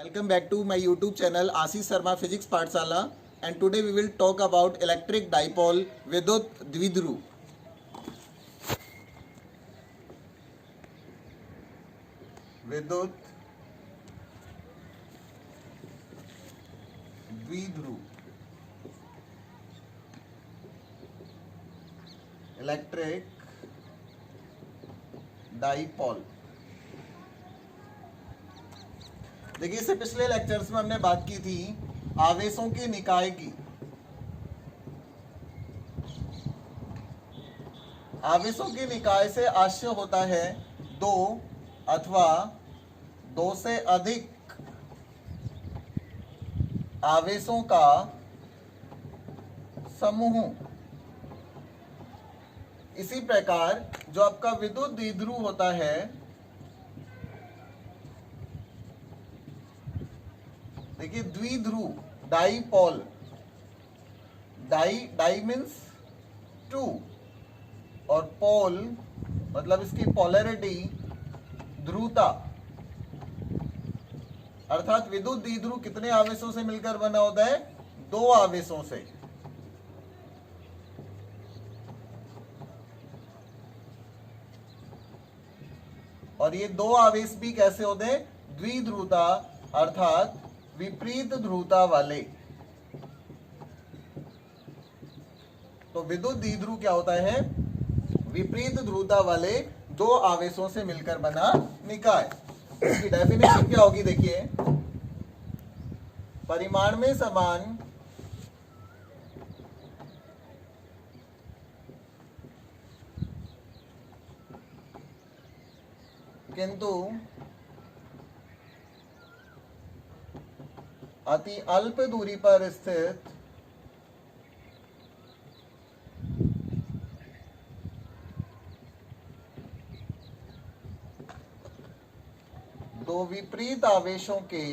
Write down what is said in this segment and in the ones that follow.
Welcome back to my YouTube channel Ashish Sharma Physics Pathshala, and today we will talk about electric dipole Vidyut Dvidhruv. Vidyut Dvidhruv electric dipole. देखिए, इससे पिछले lectures में हमने बात की थी आवेशों के निकाय की। आवेशों के निकाय से आशय होता है दो अथवा दो से अधिक आवेशों का समूह। इसी प्रकार जो आपका विद्युत द्विध्रुव होता है, देखिए द्विध्रुव डाईपोल, डाई मीन्स टू और पोल मतलब इसकी पोलैरिटी ध्रुवता, अर्थात विद्युत द्विध्रुव कितने आवेशों से मिलकर बना होता है? दो आवेशों से। और ये दो आवेश भी कैसे होते हैं? द्विध्रुवता अर्थात विपरीत ध्रुवता वाले। तो विद्युत द्विध्रुव क्या होता है? विपरीत ध्रुवता वाले दो आवेशों से मिलकर बना निकाय। इसकी डेफिनेशन क्या होगी? देखिए, परिमाण में समान किंतु अति अल्प दूरी पर स्थित दो विपरीत आवेशों के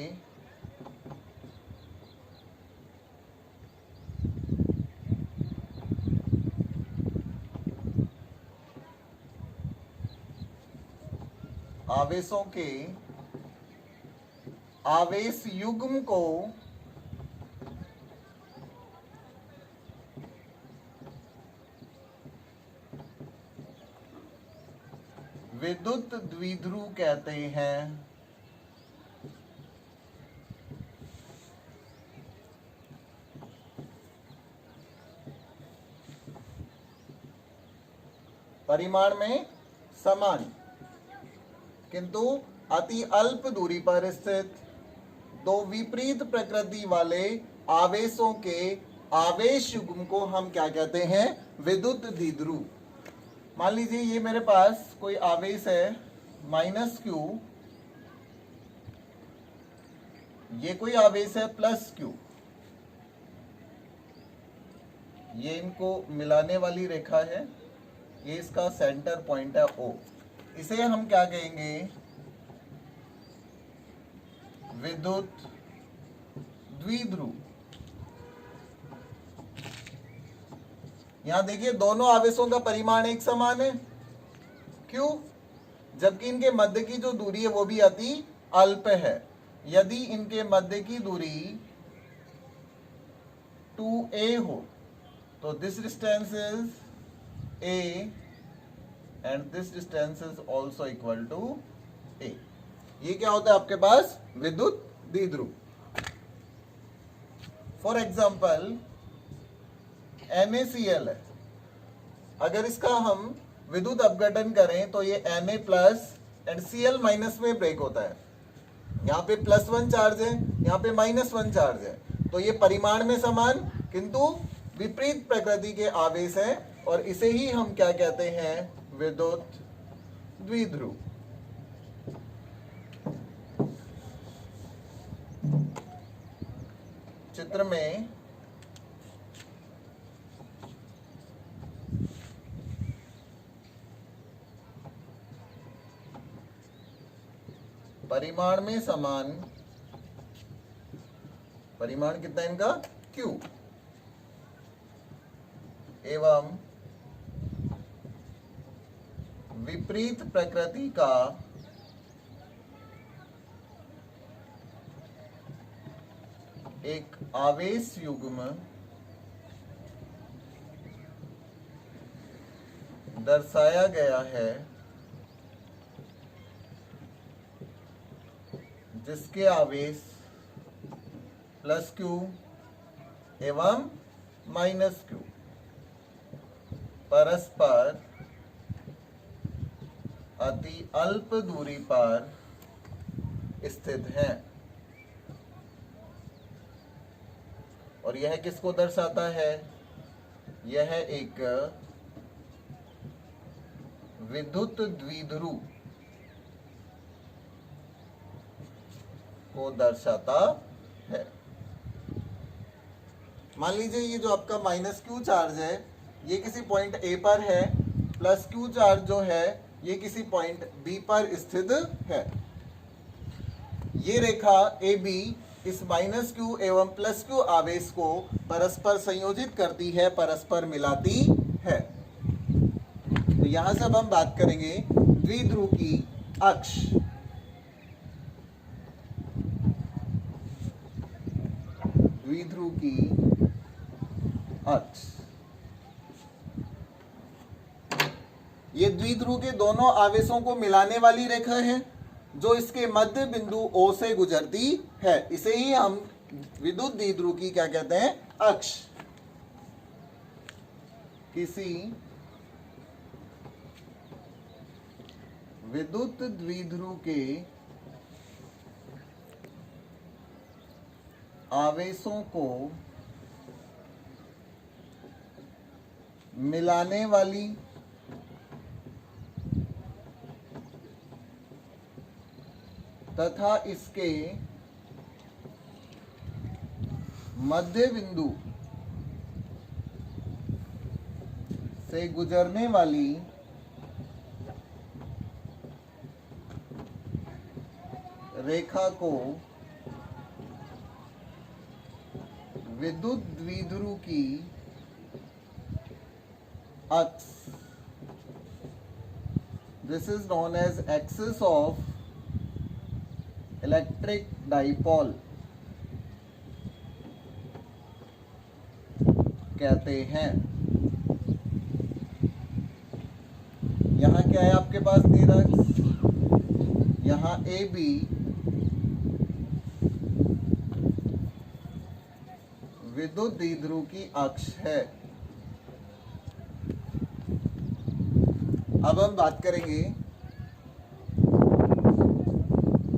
आवेश युग्म को विद्युत द्विध्रुव कहते हैं। परिमाण में समान किंतु अति अल्प दूरी पर स्थित दो विपरीत प्रकृति वाले आवेशों के आवेश युग्म को हम क्या कहते हैं? विद्युत द्विध्रुव। मान लीजिए ये मेरे पास कोई आवेश है -q, ये कोई आवेश है +q, ये इनको मिलाने वाली रेखा है, ये इसका सेंटर पॉइंट है O। इसे हम क्या कहेंगे? विद्युत द्विध्रुव। यहां देखिए दोनों आवेशों का परिमाण एक समान है। क्यों? जबकि इनके मध्य की जो दूरी है वो भी अति अल्प है। यदि इनके मध्य की दूरी 2a हो तो this distance is a and this distance is also equal to a। ये क्या होता है आपके पास? विद्युत द्विध्रुव। फॉर एग्जाम्पल NaCl है, अगर इसका हम विद्युत अपघटन करें तो ये Na plus and Cl minus में ब्रेक होता है। यहाँ पे +1 चार्ज है, यहाँ पे -1 चार्ज है, तो ये परिमाण में समान किंतु विपरीत प्रकृति के आवेश हैं और इसे ही हम क्या कहते हैं? विद्युत द्विध्रुव। चित्र में परिमाण में समान, परिमाण कितना है इनका? Q, एवं विपरीत प्रकृति का एक आवेश युग्म दर्शाया गया है जिसके आवेश प्लस क्यू एवं माइनस क्यू परस्पर अति अल्प दूरी पर स्थित हैं। और यह किसको दर्शाता है? यह एक विद्युत द्विध्रुव को दर्शाता है। मान लीजिए ये जो आपका माइनस क्यू चार्ज है ये किसी पॉइंट ए पर है, प्लस क्यू चार्ज जो है ये किसी पॉइंट बी पर स्थित है। ये रेखा ए बी इस माइनस क्यू एवं प्लस क्यू आवेश को परस्पर संयोजित करती है, परस्पर मिलाती है। तो यहां से अब हम बात करेंगे द्विध्रुव की अक्ष। द्विध्रुव की अक्ष, ये द्विध्रुव के दोनों आवेशों को मिलाने वाली रेखा है जो इसके मध्य बिंदु O से गुजरती है। इसे ही हम विद्युत द्विध्रुव की क्या कहते हैं? अक्ष। किसी विद्युत द्विध्रुव के आवेशों को मिलाने वाली तथा इसके मध्य बिंदु से गुजरने वाली रेखा को विद्युत द्विध्रुव की अक्ष, this is known as axis of electric dipole कहते हैं। यहां क्या है आपके पास निरक्ष, यहां ए बी विद्युत द्विध्रुव की अक्ष है। अब हम बात करेंगे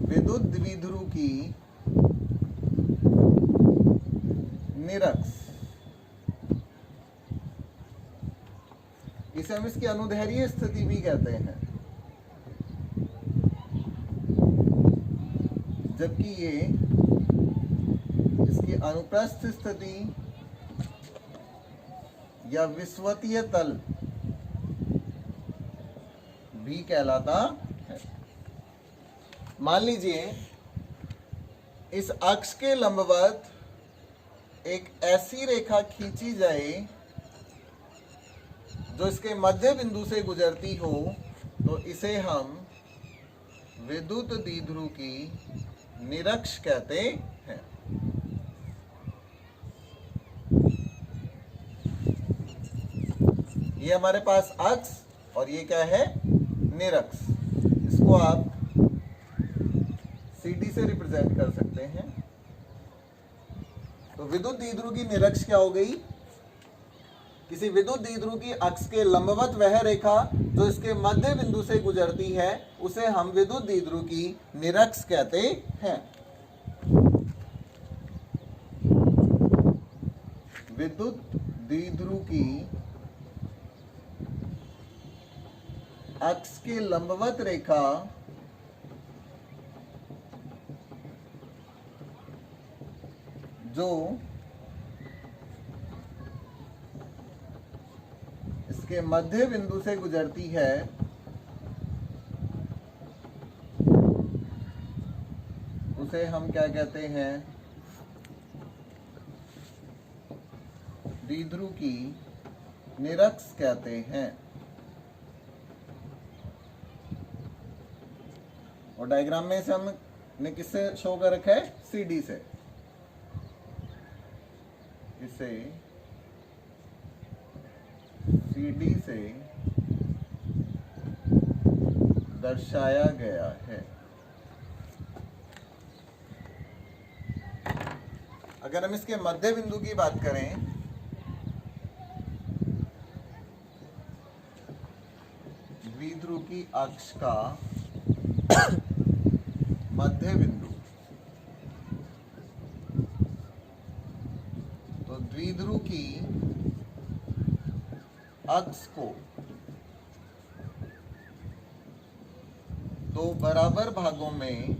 विद्युत द्विध्रुव की निरक्ष। इसे हम इसकी अनुदैर्घ्य स्थिति भी कहते हैं, जबकि ये इसकी अनुप्रस्थ स्थिति या विषुवतीय तल भी कहलाता है। मान लीजिए इस अक्ष के लंबवत एक ऐसी रेखा खींची जाए जो इसके मध्य बिंदु से गुजरती हो, तो इसे हम विद्युत द्विध्रुव की निरक्ष कहते हैं। ये हमारे पास अक्ष और ये क्या है? निरक्ष। इसको आप CD से रिप्रेजेंट कर सकते हैं। तो विद्युत द्विध्रुव की निरक्ष क्या हो गई? किसी विद्युत द्विध्रुव की अक्ष के लंबवत वह रेखा जो इसके मध्य बिंदु से गुजरती है उसे हम विद्युत द्विध्रुव की निरक्ष कहते हैं। विद्युत द्विध्रुव की अक्ष के लंबवत रेखा जो इसके मध्य बिंदु से गुजरती है उसे हम क्या कहते हैं? द्विध्रुव की निरक्ष कहते हैं। और डायग्राम में से हमने किससे शो कर रखा है? CD से। इसे CD से दर्शाया गया है। अगर हम इसके मध्य बिंदु की बात करें, द्विध्रुव की अक्ष का मध्य बिंदु, तो द्विध्रुव की अक्ष को दो बराबर भागों में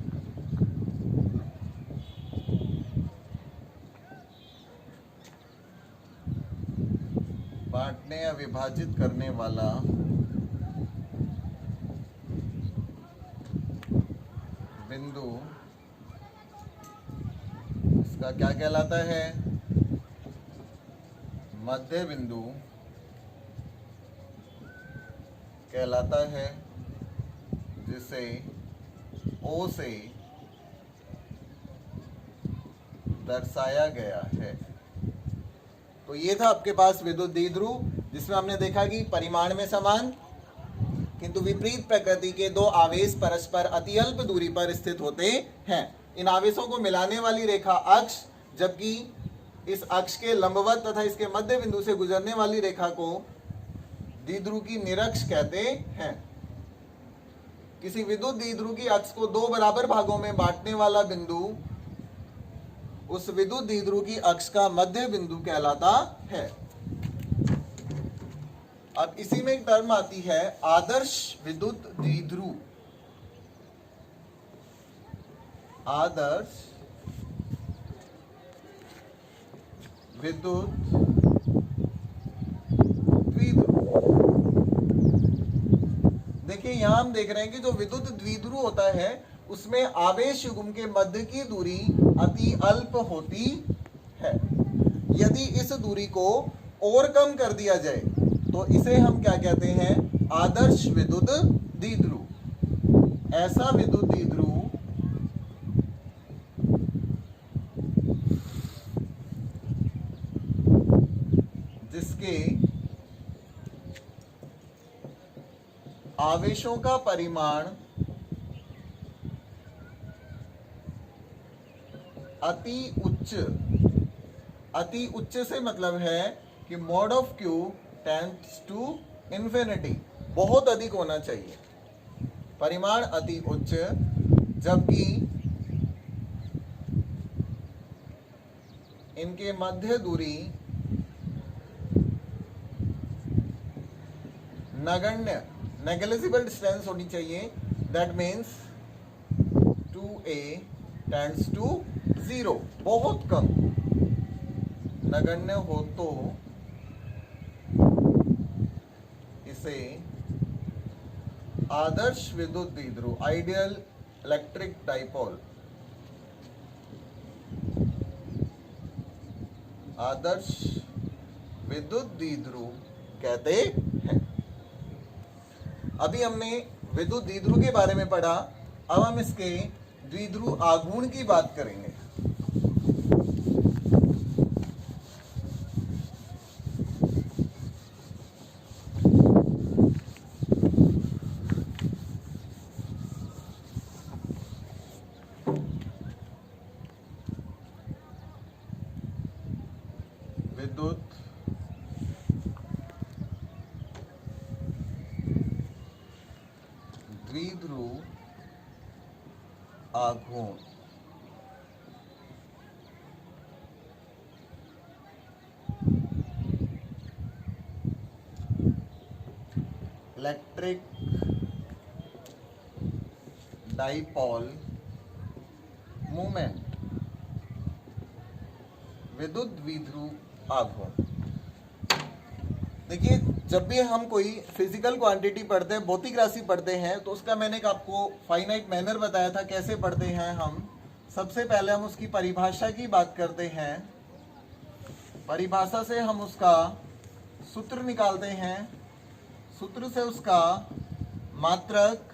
बांटने या विभाजित करने वाला बिंदु इसका क्या कहलाता है? मध्य बिंदु कहलाता है, जिसे O से दर्शाया गया है। तो ये था आपके पास विद्युत द्विध्रुव, जिसमें हमने देखा कि परिमाण में समान किंतु विपरीत प्रकृति के दो आवेश परस्पर अति अल्प दूरी पर स्थित होते हैं। इन आवेशों को मिलाने वाली रेखा अक्ष, जबकि इस अक्ष के लंबवत तथा इसके मध्य बिंदु से गुजरने वाली रेखा को द्विध्रुव की निरक्ष कहते हैं। किसी विद्युत द्विध्रुव की अक्ष को दो बराबर भागों में बांटने वाला बिंदु उस विद्युत द्विध्रुव की अक्ष का मध्य बिंदु कहलाता है। अब इसी में एक टर्म आती है आदर्श विद्युत द्विध्रुव। आदर्श विद्युत द्विध्रुव। देखिए यहां हम देख रहे हैं कि जो विद्युत द्विध्रुव होता है उसमें आवेश युग्म के मध्य की दूरी अति अल्प होती है। यदि इस दूरी को और कम कर दिया जाए तो इसे हम क्या कहते हैं? आदर्श विद्युत द्विध्रुव। ऐसा विद्युत द्विध्रुव जिसके आवेशों का परिमाण अति उच्च से मतलब है कि mod of Q tends to infinity, बहुत अधिक होना चाहिए। परिमाण अति उच्च, जबकि इनके मध्य दूरी नगण्य, नेग्लिजिबल डिस्टेंस होनी चाहिए। That means 2a tends to 0, बहुत कम। नगण्य हो तो इसे आदर्श विद्युत द्विध्रुव, आइडियल इलेक्ट्रिक डाइपोल, आदर्श विद्युत द्विध्रुव कहते हैं। अभी हमने विद्युत द्विध्रुव के बारे में पढ़ा, अब हम इसके द्विध्रुव आघूर्ण की बात करेंगे। विद्युत द्विध्रुव आघूर्ण। इलेक्ट्रिक डाइपोल मूवमेंट, विद्युत द्विध्रुव आघूर्ण। देखिए जब भी हम कोई फिजिकल क्वांटिटी पढ़ते हैं, भौतिक राशि पढ़ते हैं, तो उसका मैंने आपको फाइनाइट मैनर बताया था कैसे पढ़ते हैं हम। सबसे पहले हम उसकी परिभाषा की बात करते हैं। परिभाषा से हम उसका सूत्र निकालते हैं। सूत्र से उसका मात्रक,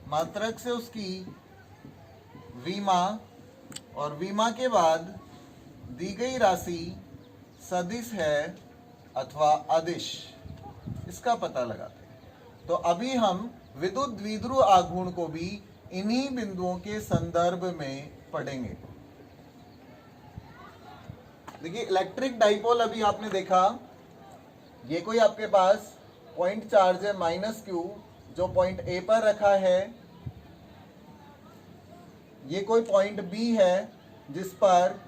मात्रक से उसकी विमा, और विमा के बाद दी गई राशि सदिश है अथवा अदिश, इसका पता लगाते हैं। तो अभी हम विद्युत द्विध्रुव आघूर्ण को भी इन्हीं बिंदुओं के संदर्भ में पढ़ेंगे। देखिए इलेक्ट्रिक डाइपोल अभी आपने देखा, ये कोई आपके पास पॉइंट चार्ज है -q जो पॉइंट A पर रखा है, ये कोई पॉइंट B है जिस पर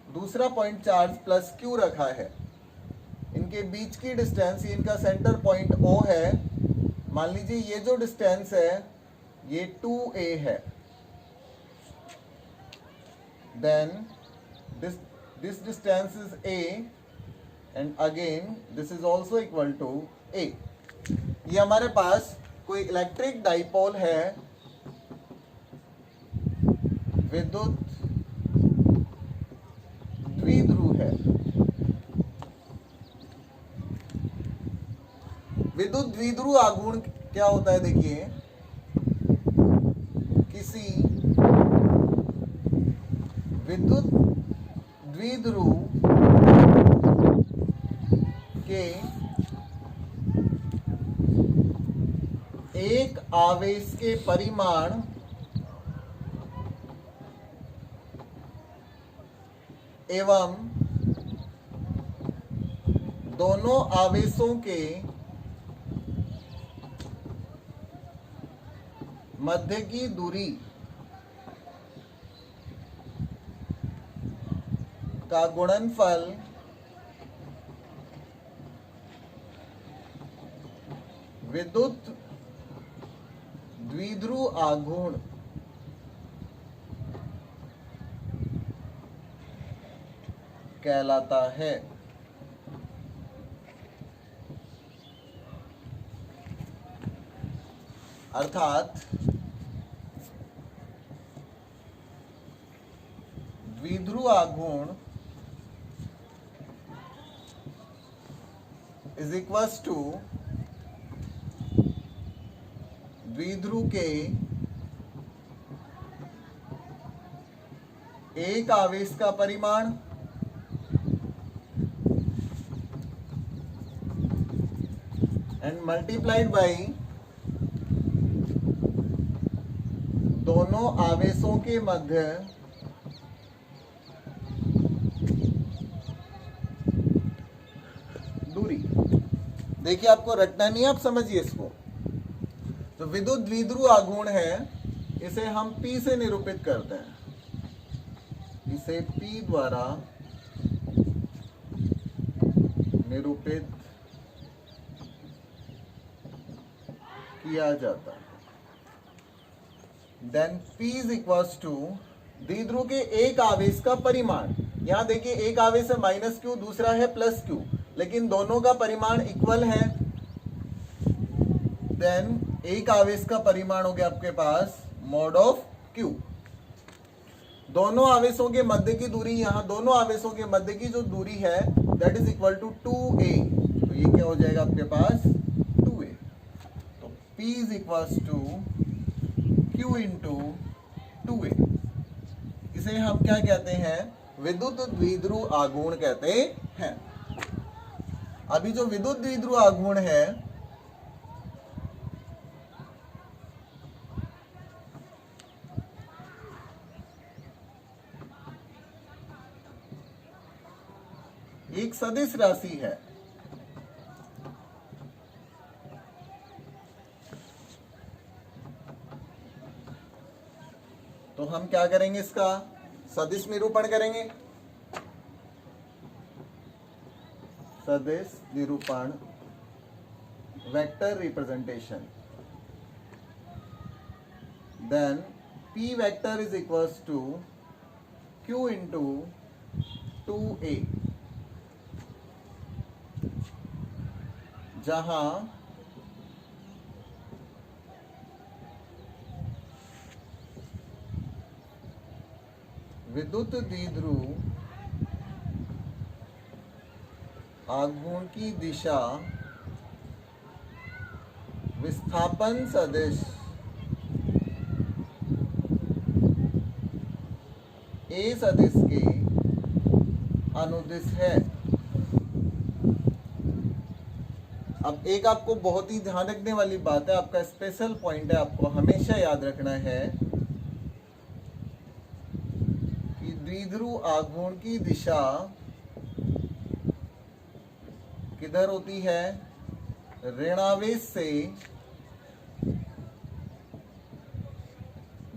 दूसरा पॉइंट चार्ज +q रखा है। इनके बीच की डिस्टेंस, ये इनका सेंटर पॉइंट O है। मान लीजिए ये जो डिस्टेंस है ये 2a है। Then this distance is a and again this is also equal to a। ये हमारे पास कोई इलेक्ट्रिक डाइपोल है, विद्युत द्विध्रुव है। विद्युत द्विध्रुव आघूर्ण क्या होता है? देखिए किसी विद्युत द्विध्रुव के एक आवेश के परिमाण एवं दोनों आवेशों के मध्य की दूरी का गुणनफल विद्युत द्विध्रुव आघूर्ण कहलाता है। अर्थात द्विध्रुव आघूर्ण इज इक्वल्स टू द्विध्रुव के एक आवेश का परिमाण एंड मल्टीप्लाइड बाई दोनों आवेशों के मध्य दूरी। देखिए आपको रटना नहीं है, आप समझिए इसको। तो विद्युत द्विध्रुव आघूर्ण है, इसे हम P से निरूपित करते हैं। इसे P द्वारा निरूपित किया जाता है। Then P is equals to द्विध्रुव के एक आवेश का परिमाण। यहां देखिए एक आवेश है -q, दूसरा है +q, लेकिन दोनों का परिमाण इक्वल है। देन एक आवेश का परिमाण हो गया आपके पास mod ऑफ q। दोनों आवेशों के मध्य की दूरी, यहां दोनों आवेशों के मध्य की जो दूरी है that is equal to 2a। तो ये क्या हो जाएगा आपके पास 2a। तो P is equals to q into 2a। इसे हम क्या कहते हैं? विद्युत द्विध्रुव आघूर्ण कहते हैं। अभी जो विद्युत द्विध्रुव आघूर्ण है एक सदिश राशि है। तो हम क्या करेंगे? इसका सदिश निरूपण करेंगे। सदिश निरूपण, vector representation. Then P vector is equals to Q into 2a, जहां विद्युत द्विध्रुव आघूर्ण की दिशा विस्थापन सदिश A सदिश के अनुदिश है। अब एक आपको बहुत ही ध्यान रखने वाली बात है, आपका स्पेशल पॉइंट है, आपको हमेशा याद रखना है कि द्विध्रुव आघूर्ण की दिशा किधर होती है? ऋणावेश से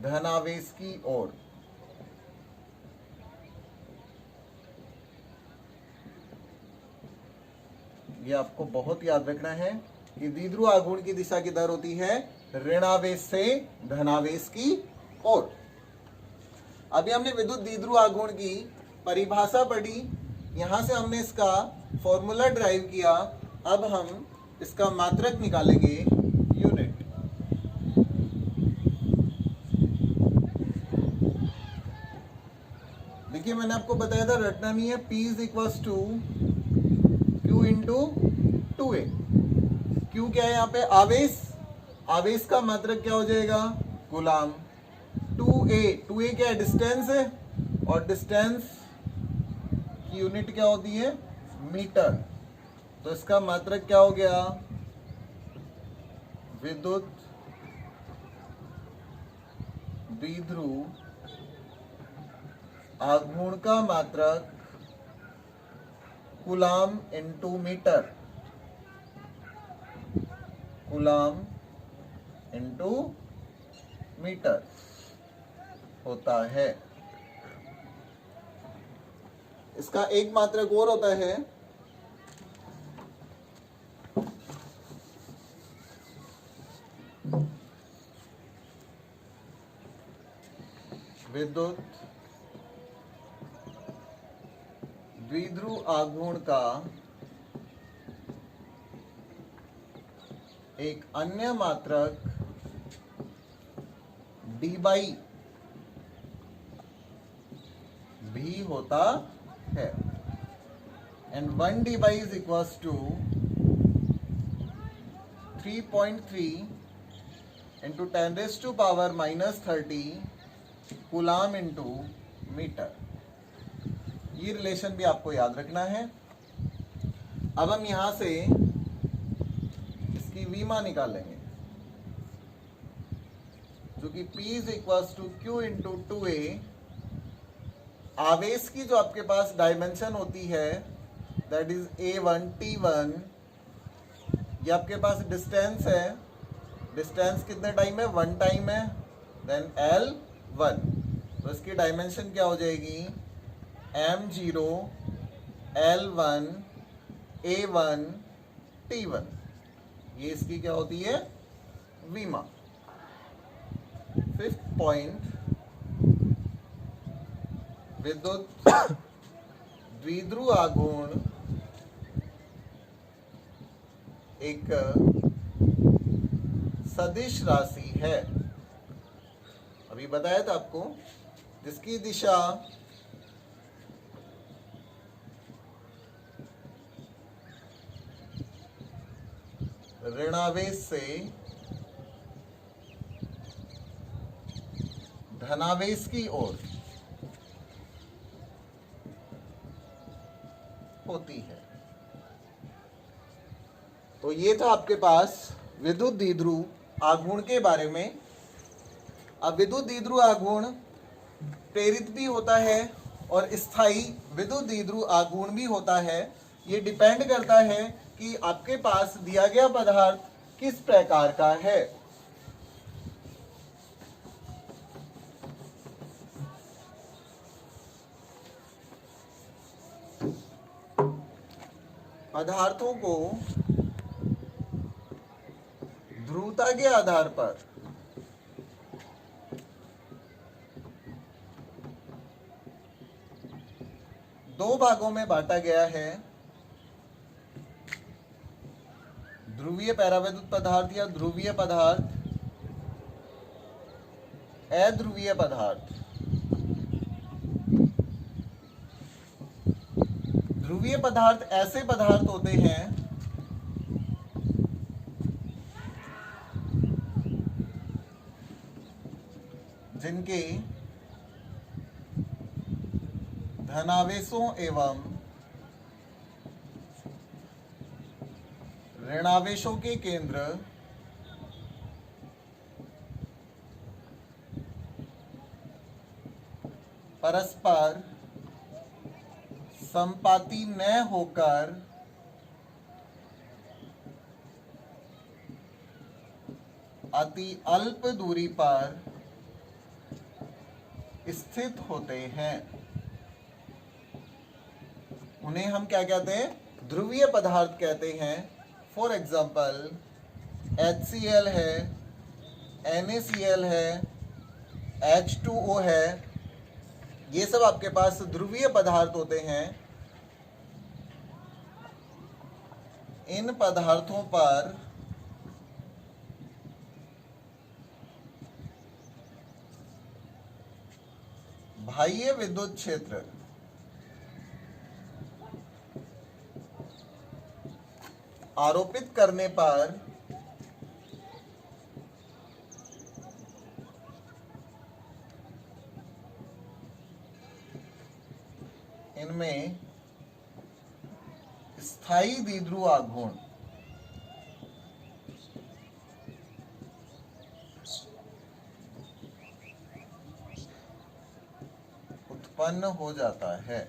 धनावेश की ओर। ये आपको बहुत याद रखना है कि द्विध्रुव आघूर्ण की दिशा किधर होती है? ऋणावेश से धनावेश की ओर। अभी हमने विद्युत द्विध्रुव आघूर्ण की परिभाषा पढ़ी, यहां से हमने इसका फॉर्मूला ड्राइव किया। अब हम इसका मात्रक निकालेंगे, यूनिट। देखिए मैंने आपको बताया था, रटना नहीं है, P is equal to Q into 2A। Q क्या है यहाँ पे? आवेश। आवेश का मात्रक क्या हो जाएगा? कूलाम। 2A क्या है? डिस्टेंस है, और डिस्टेंस की यूनिट क्या होती है? मीटर। तो इसका मात्रक क्या हो गया? विद्युत द्विध्रुव आघूर्ण का मात्रक coulomb into metre. Coulomb into metre होता है। इसका एक मात्रक और होता है, विद्युत द्विध्रुव आघूर्ण का एक अन्य मात्रक डी बाई भी होता है। And 1 debye is equals to 3.3 into 10⁻⁻30 coulomb into metre. ये रिलेशन भी आपको याद रखना है। अब हम यहां से इसकी वीमा निकालेंगे, जो कि P is equals to Q into 2A। आवेश की जो आपके पास डायमेंशन होती है, दैट इज A1 T1। ये आपके पास डिस्टेंस है, डिस्टेंस कितने टाइम है? 1 टाइम है। देन L1, तो इसकी डायमेंशन क्या हो जाएगी? M0 L1 A1 T1। ये इसकी क्या होती है? वीमा। 5th पॉइंट, विद्युत द्विध्रुव आघूर्ण एक सदिश राशि है, अभी बताया था आपको, जिसकी दिशा ऋणावेश से धनावेश की ओर होती है। तो ये था आपके पास विद्युत द्विध्रुव आघूर्ण के बारे में। अब विद्युत द्विध्रुव आघूर्ण प्रेरित भी होता है और स्थायी विद्युत द्विध्रुव आघूर्ण भी होता है। ये डिपेंड करता है कि आपके पास दिया गया पदार्थ किस प्रकार का है। पदार्थों को ध्रुवता के आधार पर दो भागों में बांटा गया है, ध्रुवीय परावैद्युत पदार्थ या ध्रुवीय पदार्थ, अध्रुवीय पदार्थ। ध्रुवीय पदार्थ ऐसे पदार्थ होते हैं जिनके धनावेशों एवं ऋणावेशों के केंद्र परस्पर संपाती न होकर अति अल्प दूरी पर स्थित होते हैं, उन्हें हम क्या कहते हैं? ध्रुवीय पदार्थ कहते हैं। फॉर एग्जाम्पल HCl है, NaCl है, H2O है, ये सब आपके पास ध्रुवीय पदार्थ होते हैं। इन पदार्थों पर बाह्य विद्युत क्षेत्र आरोपित करने पर इनमें स्थायी द्विध्रुव आघूर्ण उत्पन्न हो जाता है।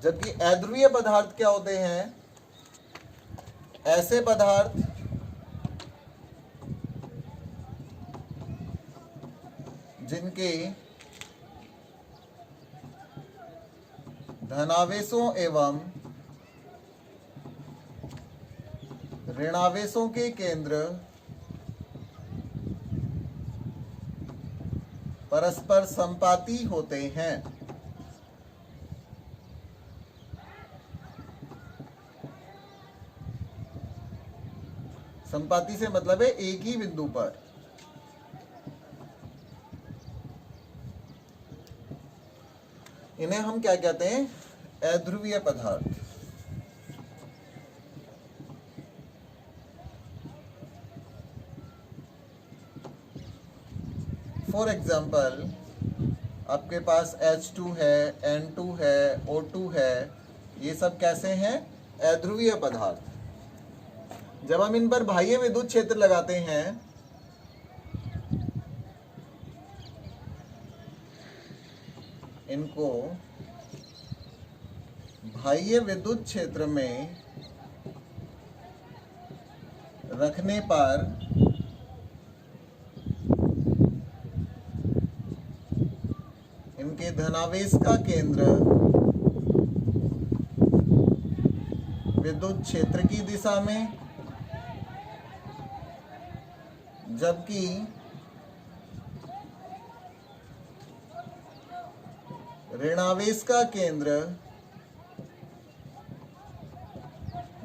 जबकि अध्रुवीय पदार्थ क्या होते हैं? ऐसे पदार्थ जिनके धनावेशों एवं ऋणावेशों के केंद्र परस्पर संपाती होते हैं। संपाती से मतलब है एक ही बिंदु पर। इन्हें हम क्या कहते हैं? अध्रुवीय पदार्थ। फॉर एग्जाम्पल आपके पास H2 है, N2 है, O2 है, ये सब कैसे हैं? अध्रुवीय पदार्थ। जब हम इन पर बाह्य विद्युत क्षेत्र लगाते हैं इनको बाह्य विद्युत क्षेत्र में रखने पर इनके धनावेश का केंद्र विद्युत क्षेत्र की दिशा में, जबकि ऋणावेश का केंद्र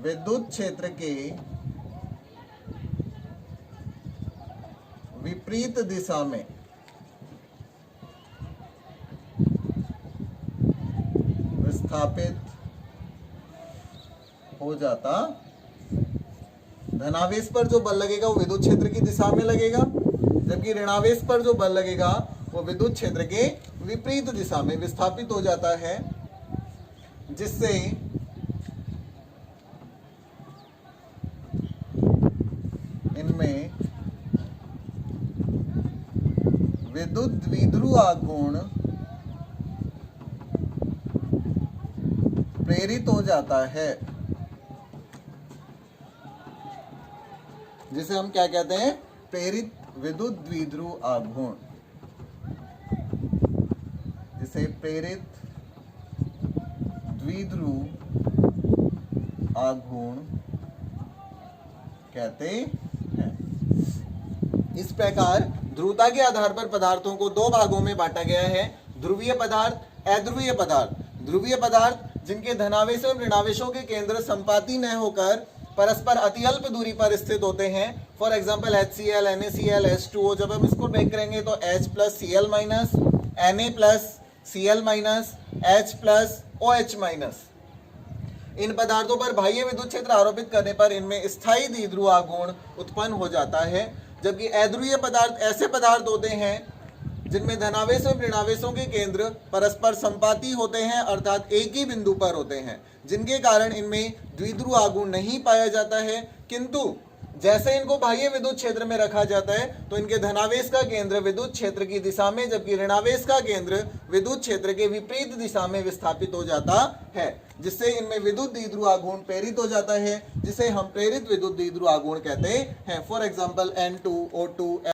विद्युत क्षेत्र के विपरीत दिशा में विस्थापित हो जाता। धनावेश पर जो बल लगेगा वो विद्युत क्षेत्र की दिशा में लगेगा, जबकि ऋणावेश पर जो बल लगेगा वो विद्युत क्षेत्र के विपरीत दिशा में विस्थापित हो जाता है, जिससे इनमें विद्युत द्विध्रुव आघूर्ण प्रेरित हो जाता है, जिसे हम क्या कहते हैं? प्रेरित विद्युत द्विध्रुव आघूर्ण। जिसे प्रेरित द्विध्रुव आघूर्ण कहते हैं। इस प्रकार ध्रुवता के आधार पर पदार्थों को दो भागों में बांटा गया है: ध्रुवीय पदार्थ, अध्रुवीय पदार्थ। ध्रुवीय पदार्थ जिनके धनावेश एवं ऋणावेशों के केंद्र संपाती न होकर परस्पर अत्यल्प दूरी पर स्थित होते हैं। For example HCl, NaCl, H2O। जब हम इसको ब्रेक करेंगे तो H plus Cl minus, Na plus Cl minus, H plus OH minus. इन पदार्थों पर बाह्य विद्युत क्षेत्र आरोपित करने पर इनमें स्थायी द्विध्रुव आघूर्ण उत्पन्न हो जाता है। जबकि अध्रुवीय पदार्थ ऐसे पदार्थ होते हैं जिनमें धनावेश और ऋणावेशों के केंद्र परस्पर संपाती होते हैं, अर्थात एक ही बिंदु पर होते हैं, जिनके कारण इनमें द्विध्रुव आघूर्ण नहीं पाया जाता है। किंतु जैसे इनको बाह्य विद्युत क्षेत्र में रखा जाता है तो इनके धनावेश का केंद्र विद्युत क्षेत्र की दिशा में, जबकि ऋणावेश का केंद्र विद्युत क्षेत्र के विपरीत दिशा में विस्थापित हो जाता है, जिससे इनमें विद्युत द्विध्रुव आघूर्ण प्रेरित हो जाता है, जिसे हम प्रेरित विद्युत द्विध्रुव आघूर्ण कहते हैं। For example N2O2